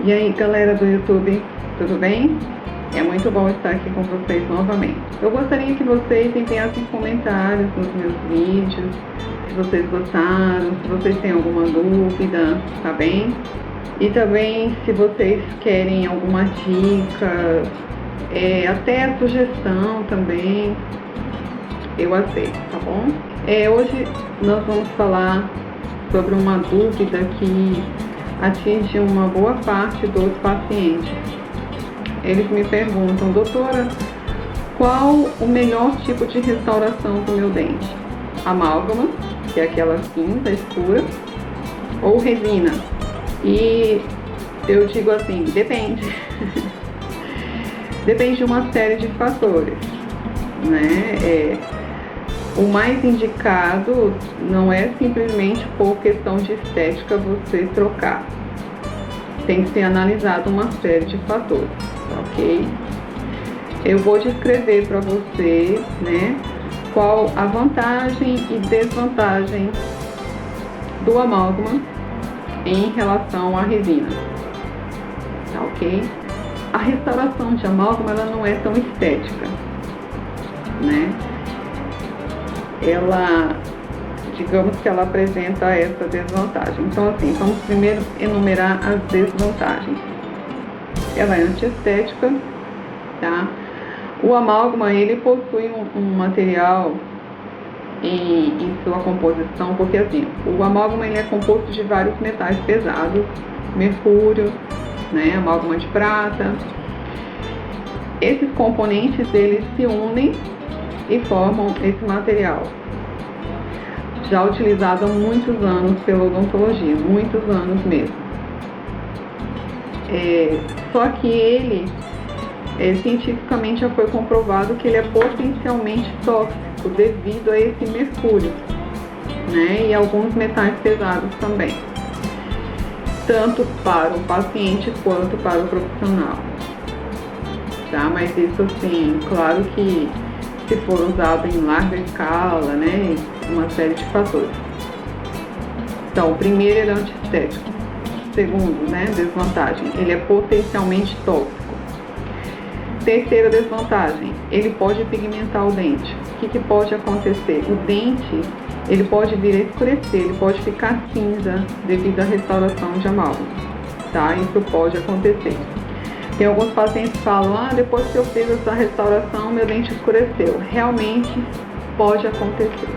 E aí, galera do YouTube, tudo bem? É muito bom estar aqui com vocês novamente. Eu gostaria que vocês enviassem comentários nos meus vídeos, se vocês gostaram, se vocês têm alguma dúvida, tá bem? E também se vocês querem alguma dica, até sugestão também, eu aceito, tá bom? Hoje nós vamos falar sobre uma dúvida que atinge uma boa parte dos pacientes. Eles me perguntam: doutora, qual o melhor tipo de restauração do meu dente? Amálgama, que é aquela cinza escura, ou resina? E eu digo assim, depende. Depende de uma série de fatores, né? O mais indicado não é simplesmente por questão de estética você trocar. Tem que ser analisado uma série de fatores, ok? Eu vou descrever para você, né, qual a vantagem e desvantagem do amálgama em relação à resina, tá, ok? A restauração de amálgama, ela não é tão estética, né? Ela, digamos que ela apresenta essa desvantagem. Então, assim, vamos primeiro enumerar as desvantagens. Ela é antiestética, tá? O amálgama, ele possui um material em sua composição, porque assim, o amálgama ele é composto de vários metais pesados, mercúrio, né, amálgama de prata. Esses componentes, eles se unem e formam esse material, já utilizado há muitos anos pela odontologia, muitos anos mesmo. Só que ele, cientificamente já foi comprovado que ele é potencialmente tóxico devido a esse mercúrio, né, e alguns metais pesados também, tanto para o paciente quanto para o profissional, tá? Mas isso, assim, claro que se for usado em larga escala, né, uma série de fatores. Então, o primeiro, ele é antiestético. Segundo, né, desvantagem, ele é potencialmente tóxico. Terceira desvantagem, ele pode pigmentar o dente. O que pode acontecer? O dente, ele pode vir a escurecer, ele pode ficar cinza devido à restauração de amálgama, tá? Isso pode acontecer. Tem alguns pacientes que falam: depois que eu fiz essa restauração, meu dente escureceu. Realmente pode acontecer.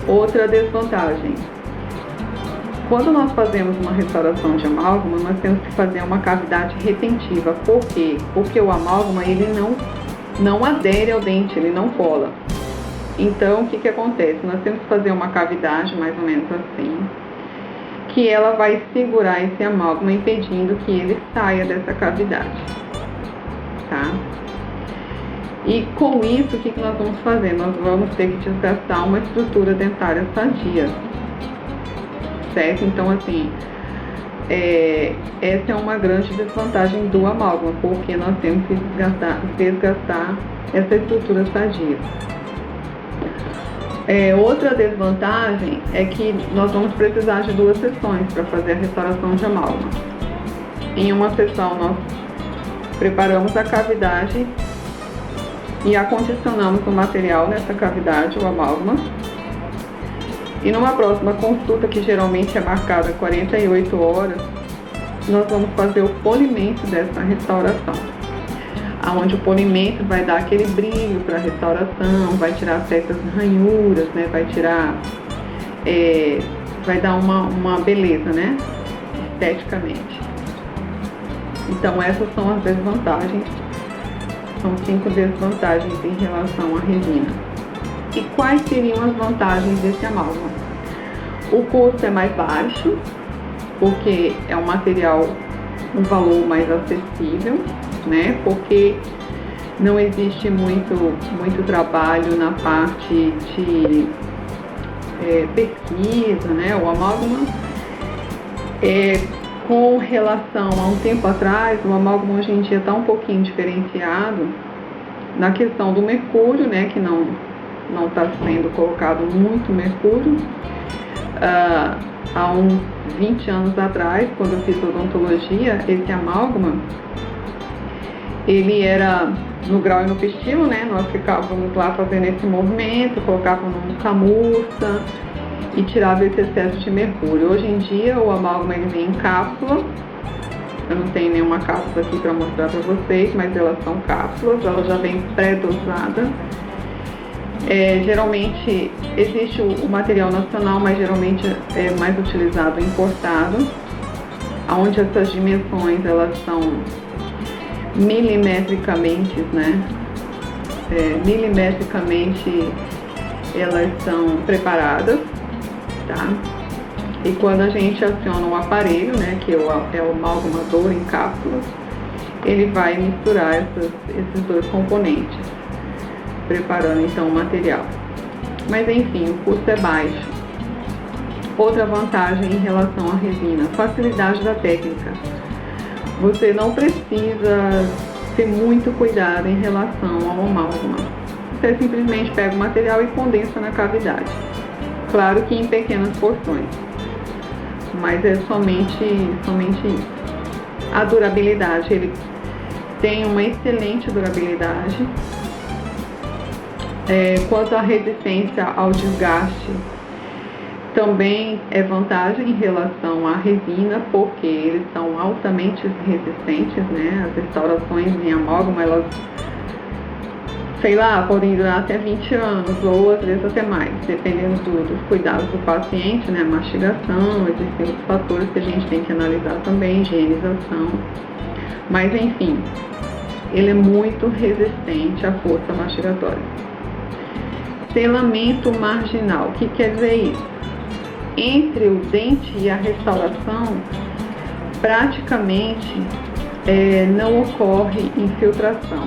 Outra desvantagem: quando nós fazemos uma restauração de amálgama, nós temos que fazer uma cavidade retentiva. Por quê? Porque o amálgama, ele não adere ao dente, ele não cola. Então, o que acontece? Nós temos que fazer uma cavidade mais ou menos assim, que ela vai segurar esse amálgama, impedindo que ele saia dessa cavidade, tá? E com isso, o que nós vamos fazer? Nós vamos ter que desgastar uma estrutura dentária sadia, certo? Então, assim, essa é uma grande desvantagem do amálgama, porque nós temos que desgastar essa estrutura sadia. Outra desvantagem é que nós vamos precisar de 2 sessões para fazer a restauração de amálgama. Em uma sessão, nós preparamos a cavidade e acondicionamos o material nessa cavidade, o amálgama. E numa próxima consulta, que geralmente é marcada 48 horas, nós vamos fazer o polimento dessa restauração, onde o polimento vai dar aquele brilho para a restauração, vai tirar certas ranhuras, né, vai dar uma beleza, né, esteticamente. Então, essas são as desvantagens, são 5 desvantagens em relação à resina. E quais seriam as vantagens desse amálgama? O custo é mais baixo, porque é um material, um valor mais acessível, né? Porque não existe muito trabalho na parte de pesquisa, né? O amálgama, com relação a um tempo atrás, o amálgama hoje em dia está um pouquinho diferenciado na questão do mercúrio, né? Que não está sendo colocado muito mercúrio, há uns 20 anos atrás, quando eu fiz odontologia, esse amálgama, ele era no grau e no pistilo, né? Nós ficávamos lá fazendo esse movimento, colocávamos num camurça e tirava esse excesso de mercúrio. Hoje em dia o amálgama ele vem em cápsula. Eu não tenho nenhuma cápsula aqui para mostrar para vocês, mas elas são cápsulas, ela já vem pré-dosada. Geralmente existe o material nacional, mas geralmente é mais utilizado importado, onde essas dimensões elas são milimetricamente, né? Milimetricamente elas são preparadas, tá? E quando a gente aciona o aparelho, né, que é o amalgamador em cápsulas, ele vai misturar esses dois componentes, preparando então o material. Mas enfim, o custo é baixo. Outra vantagem em relação à resina, facilidade da técnica. Você não precisa ter muito cuidado em relação ao amálgama. Você simplesmente pega o material e condensa na cavidade. Claro que em pequenas porções, mas é somente isso. A durabilidade, ele tem uma excelente durabilidade. Quanto à resistência ao desgaste, também é vantagem em relação à resina, porque eles são altamente resistentes, né? As restaurações em amálgama, elas, podem durar até 20 anos, ou às vezes até mais, dependendo dos cuidados do paciente, né? Mastigação, existem outros fatores que a gente tem que analisar também, higienização. Mas enfim, ele é muito resistente à força mastigatória. Selamento marginal, o que quer dizer isso? Entre o dente e a restauração, praticamente não ocorre infiltração.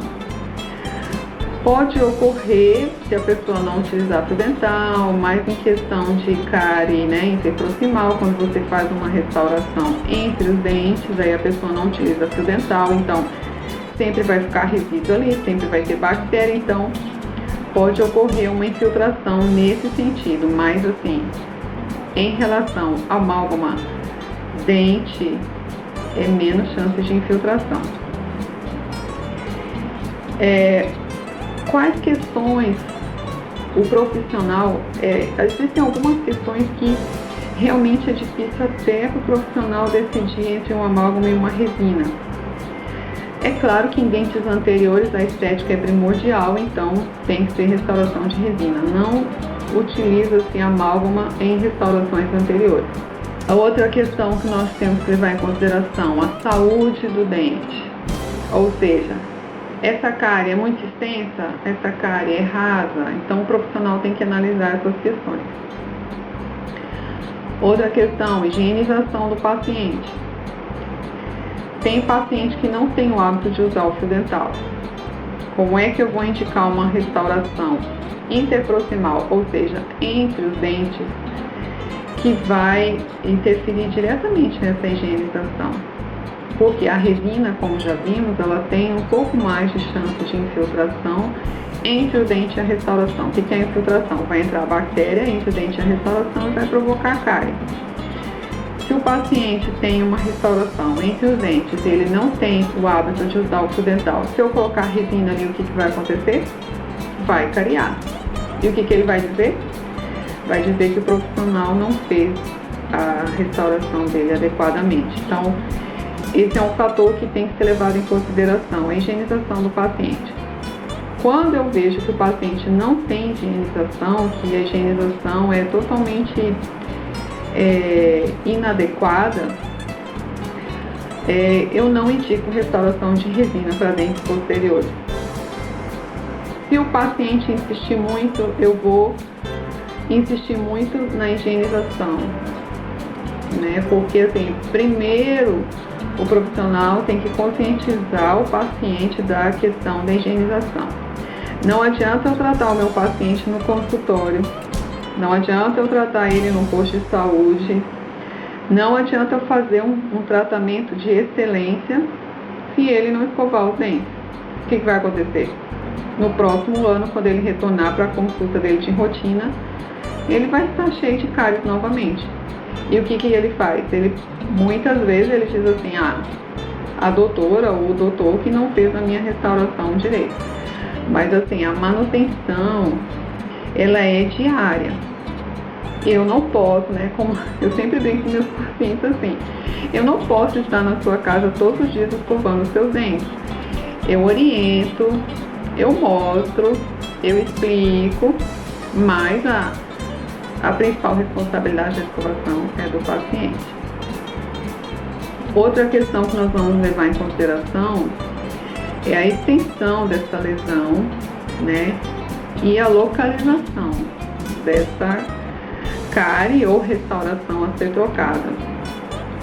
Pode ocorrer se a pessoa não utilizar fio dental, mas em questão de cárie, né, interproximal, quando você faz uma restauração entre os dentes, aí a pessoa não utiliza fio dental, então sempre vai ficar resíduo ali, sempre vai ter bactéria, então pode ocorrer uma infiltração nesse sentido, mas assim, em relação ao amálgama dente, é menos chance de infiltração. Quais questões o profissional, existem algumas questões que realmente é difícil até para o profissional decidir entre um amálgama e uma resina. É claro que em dentes anteriores a estética é primordial, então tem que ser restauração de resina. Não utiliza-se amálgama em restaurações anteriores. A outra questão que nós temos que levar em consideração, a saúde do dente. Ou seja, essa cárie é muito extensa, essa cárie é rasa, então o profissional tem que analisar essas questões. Outra questão, higienização do paciente. Tem paciente que não tem o hábito de usar o fio dental. Como é que eu vou indicar uma restauração interproximal, ou seja, entre os dentes, que vai interferir diretamente nessa higienização? Porque a resina, como já vimos, ela tem um pouco mais de chance de infiltração entre o dente e a restauração. O que é a infiltração? Vai entrar a bactéria entre o dente e a restauração e vai provocar cárie. Se o paciente tem uma restauração entre os dentes e ele não tem o hábito de usar o fio dental, se eu colocar resina ali, o que vai acontecer? Vai cariar. E o que ele vai dizer? Vai dizer que o profissional não fez a restauração dele adequadamente. Então, esse é um fator que tem que ser levado em consideração, a higienização do paciente. Quando eu vejo que o paciente não tem higienização, que a higienização é totalmente inadequada, eu não indico restauração de resina para dentes posteriores. Se o paciente insistir muito, eu vou insistir muito na higienização, né? Porque assim, primeiro o profissional tem que conscientizar o paciente da questão da higienização. Não adianta eu tratar o meu paciente no consultório, não adianta eu tratar ele no posto de saúde, não adianta eu fazer um tratamento de excelência se ele não escovar os dentes. O que vai acontecer? No próximo ano, quando ele retornar para a consulta dele de rotina, ele vai estar cheio de cáries novamente. E o que ele faz? Muitas vezes ele diz assim, a doutora ou o doutor que não fez a minha restauração direito. Mas assim, a manutenção, ela é diária. Eu não posso, né, como eu sempre brinco com meus pacientes assim, eu não posso estar na sua casa todos os dias escovando os seus dentes. Eu oriento, eu mostro, eu explico, mas a principal responsabilidade da escovação é do paciente. Outra questão que nós vamos levar em consideração é a extensão dessa lesão, né, e a localização dessa cárie ou restauração a ser trocada.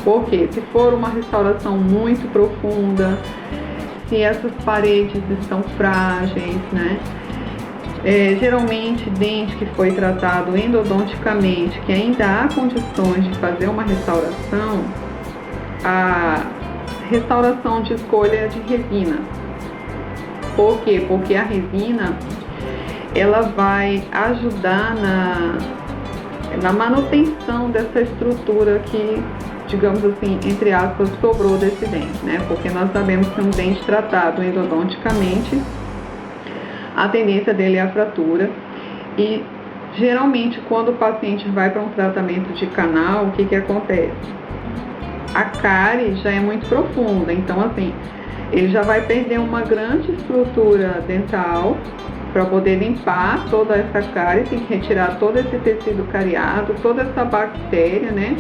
Porque se for uma restauração muito profunda, se essas paredes estão frágeis, né, geralmente dente que foi tratado endodonticamente, que ainda há condições de fazer uma restauração, a restauração de escolha é de resina. Por quê? Porque a resina, ela vai ajudar na manutenção dessa estrutura que, digamos assim, entre aspas, sobrou desse dente, né? Porque nós sabemos que um dente tratado endodonticamente, a tendência dele é a fratura. E geralmente quando o paciente vai para um tratamento de canal, o que acontece? A cárie já é muito profunda, então assim, ele já vai perder uma grande estrutura dental. Para poder limpar toda essa cárie, tem que retirar todo esse tecido cariado, toda essa bactéria, né?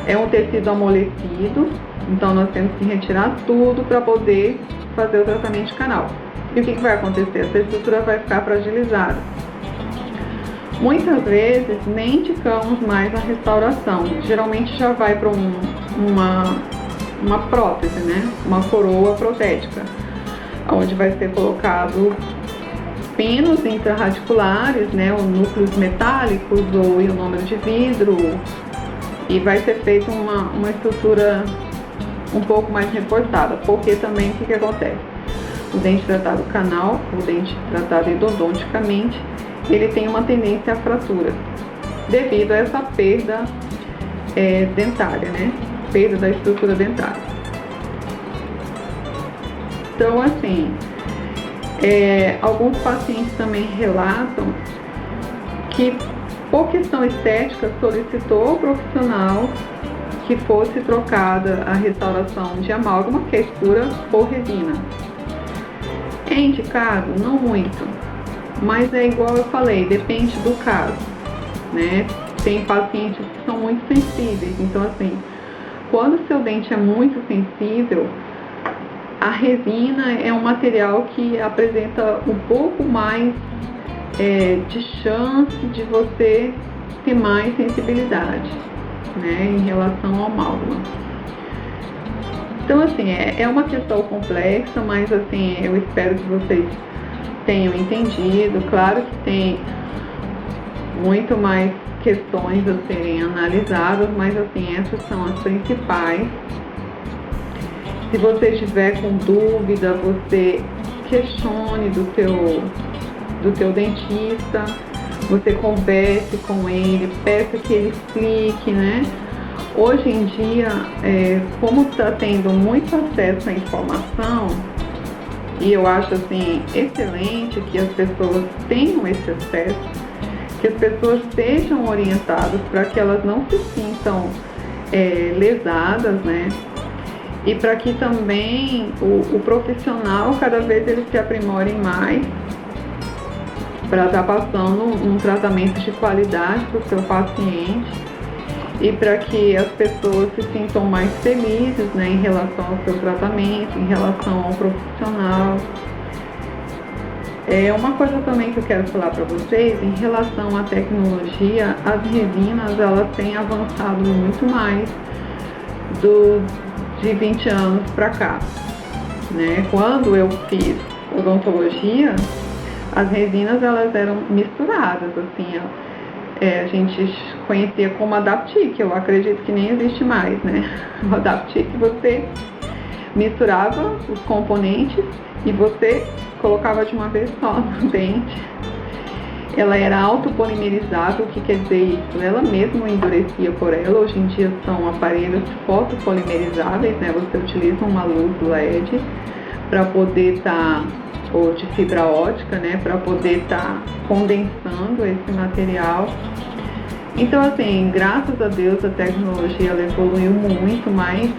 É um tecido amolecido, então nós temos que retirar tudo para poder fazer o tratamento de canal. E o que vai acontecer? Essa estrutura vai ficar fragilizada. Muitas vezes nem indicamos mais a restauração, geralmente já vai para uma prótese, né? Uma coroa protética, onde vai ser colocado pinos intrarradiculares, né, ou núcleos metálicos ou ionômero de vidro, e vai ser feita uma estrutura um pouco mais reforçada, porque também o que acontece? O dente tratado canal, o dente tratado endodonticamente, ele tem uma tendência à fratura, devido a essa perda dentária, né, perda da estrutura dentária. Então, assim, alguns pacientes também relatam que, por questão estética, solicitou ao profissional que fosse trocada a restauração de amálgama, que é escura, por resina. É indicado? Não muito, mas é igual eu falei, depende do caso, né? Tem pacientes que são muito sensíveis, então assim, quando o seu dente é muito sensível, a resina é um material que apresenta um pouco mais de chance de você ter mais sensibilidade, né, em relação ao amálgama. Então, assim, é uma questão complexa, mas assim, eu espero que vocês tenham entendido. Claro que tem muito mais questões a serem analisadas, mas assim, essas são as principais. Se você estiver com dúvida, você questione do teu dentista, você converse com ele, peça que ele explique, né? Hoje em dia, como está tendo muito acesso à informação, e eu acho assim excelente que as pessoas tenham esse acesso, que as pessoas sejam orientadas para que elas não se sintam lesadas, né? E para que também o profissional, cada vez ele se aprimore mais para estar passando um tratamento de qualidade para o seu paciente e para que as pessoas se sintam mais felizes, né, em relação ao seu tratamento, em relação ao profissional. Uma coisa também que eu quero falar para vocês, em relação à tecnologia, as resinas elas têm avançado muito mais de 20 anos para cá, né? Quando eu fiz odontologia, as resinas elas eram misturadas, assim, a gente conhecia como Adaptic, eu acredito que nem existe mais, né? O Adaptic, você misturava os componentes e você colocava de uma vez só no dente. ela era autopolimerizável. O que quer dizer isso? Ela mesma endurecia por ela. Hoje em dia são aparelhos fotopolimerizáveis, né? Você utiliza uma luz LED para poder estar, ou de fibra ótica, né? Para poder estar condensando esse material. Então, assim, graças a Deus a tecnologia ela evoluiu muito, mas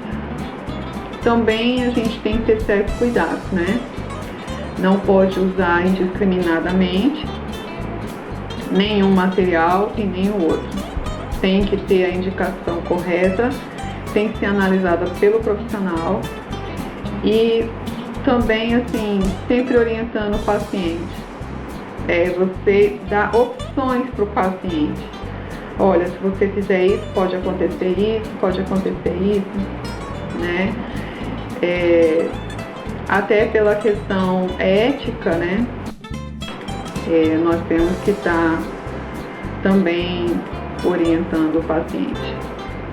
também a gente tem que ter certos cuidados, né? Não pode usar indiscriminadamente nenhum material e nem o outro. Tem que ter a indicação correta, tem que ser analisada pelo profissional e também, assim, sempre orientando o paciente. Você dá opções para o paciente. Olha, se você fizer isso, pode acontecer isso, né? Até pela questão ética, né? Nós temos que estar também orientando o paciente.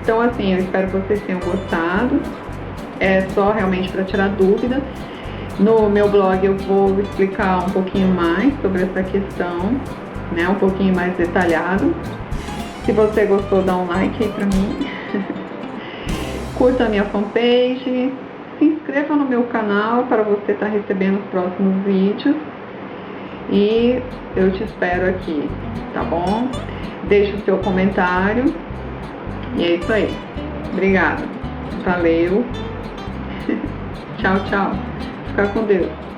Então, assim, eu espero que vocês tenham gostado. É só realmente para tirar dúvida. No meu blog eu vou explicar um pouquinho mais sobre essa questão, né? Um pouquinho mais detalhado. Se você gostou, dá um like aí pra mim. Curta a minha fanpage. Se inscreva no meu canal para você estar recebendo os próximos vídeos. E eu te espero aqui, tá bom? Deixe o seu comentário. E é isso aí. Obrigada. Valeu. Tchau, tchau. Fica com Deus.